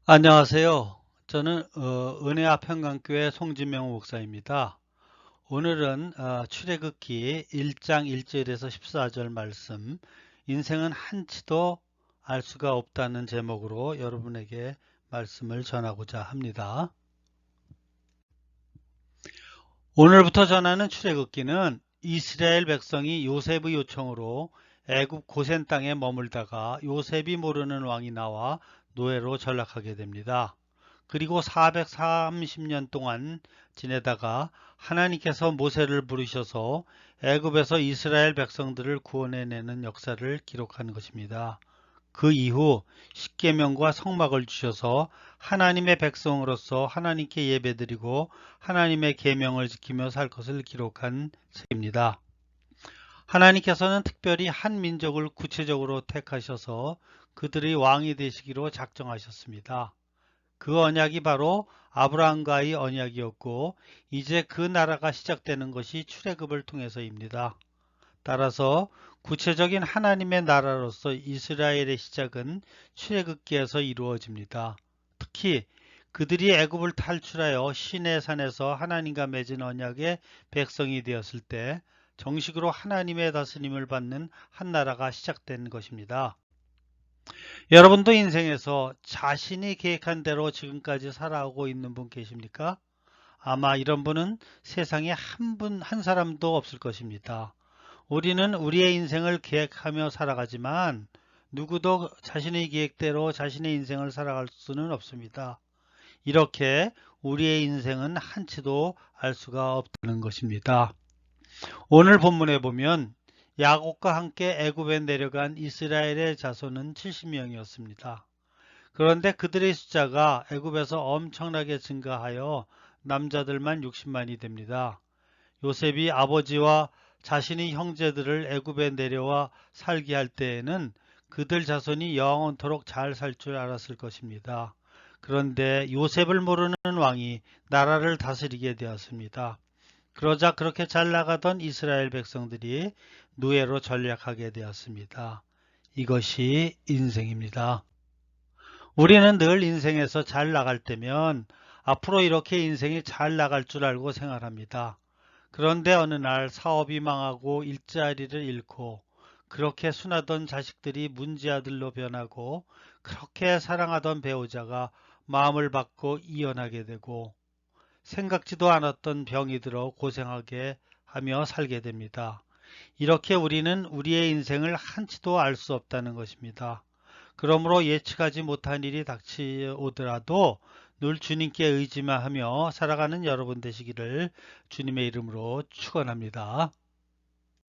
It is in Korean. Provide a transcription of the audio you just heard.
안녕하세요. 저는 은혜와 평강교회 송진명 목사입니다. 오늘은 출애굽기 1장 1절에서 14절 말씀, 인생은 한치도 알 수가 없다는 제목으로 여러분에게 말씀을 전하고자 합니다. 오늘부터 전하는 출애굽기는 이스라엘 백성이 요셉의 요청으로 애굽 고센 땅에 머물다가 요셉이 모르는 왕이 나와 노예로 전락하게 됩니다. 그리고 430년 동안 지내다가 하나님께서 모세를 부르셔서 애굽에서 이스라엘 백성들을 구원해내는 역사를 기록하는 것입니다. 그 이후 십계명과 성막을 주셔서 하나님의 백성으로서 하나님께 예배드리고 하나님의 계명을 지키며 살 것을 기록한 책입니다. 하나님께서는 특별히 한 민족을 구체적으로 택하셔서 그들의 왕이 되시기로 작정하셨습니다. 그 언약이 바로 아브라함과의 언약이었고 이제 그 나라가 시작되는 것이 출애굽을 통해서입니다. 따라서 구체적인 하나님의 나라로서 이스라엘의 시작은 출애굽기에서 이루어집니다. 특히 그들이 애굽을 탈출하여 시내산에서 하나님과 맺은 언약의 백성이 되었을 때 정식으로 하나님의 다스림을 받는 한 나라가 시작된 것입니다. 여러분도 인생에서 자신이 계획한 대로 지금까지 살아오고 있는 분 계십니까? 아마 이런 분은 세상에 한 사람도 없을 것입니다. 우리는 우리의 인생을 계획하며 살아가지만 누구도 자신의 계획대로 자신의 인생을 살아갈 수는 없습니다. 이렇게 우리의 인생은 한치도 알 수가 없다는 것입니다. 오늘 본문에 보면 야곱과 함께 애굽에 내려간 이스라엘의 자손은 70명이었습니다. 그런데 그들의 숫자가 애굽에서 엄청나게 증가하여 남자들만 60만이 됩니다. 요셉이 아버지와 자신의 형제들을 애굽에 내려와 살게 할 때에는 그들 자손이 영원토록 잘 살 줄 알았을 것입니다. 그런데 요셉을 모르는 왕이 나라를 다스리게 되었습니다. 그러자 그렇게 잘 나가던 이스라엘 백성들이 노예로 전락하게 되었습니다. 이것이 인생입니다. 우리는 늘 인생에서 잘 나갈 때면 앞으로 이렇게 인생이 잘 나갈 줄 알고 생활합니다. 그런데 어느 날 사업이 망하고 일자리를 잃고 그렇게 순하던 자식들이 문제아들로 변하고 그렇게 사랑하던 배우자가 마음을 받고 이혼하게 되고 생각지도 않았던 병이 들어 고생하게 하며 살게 됩니다. 이렇게 우리는 우리의 인생을 한치도 알 수 없다는 것입니다. 그러므로 예측하지 못한 일이 닥쳐오더라도 늘 주님께 의지만 하며 살아가는 여러분 되시기를 주님의 이름으로 축원합니다.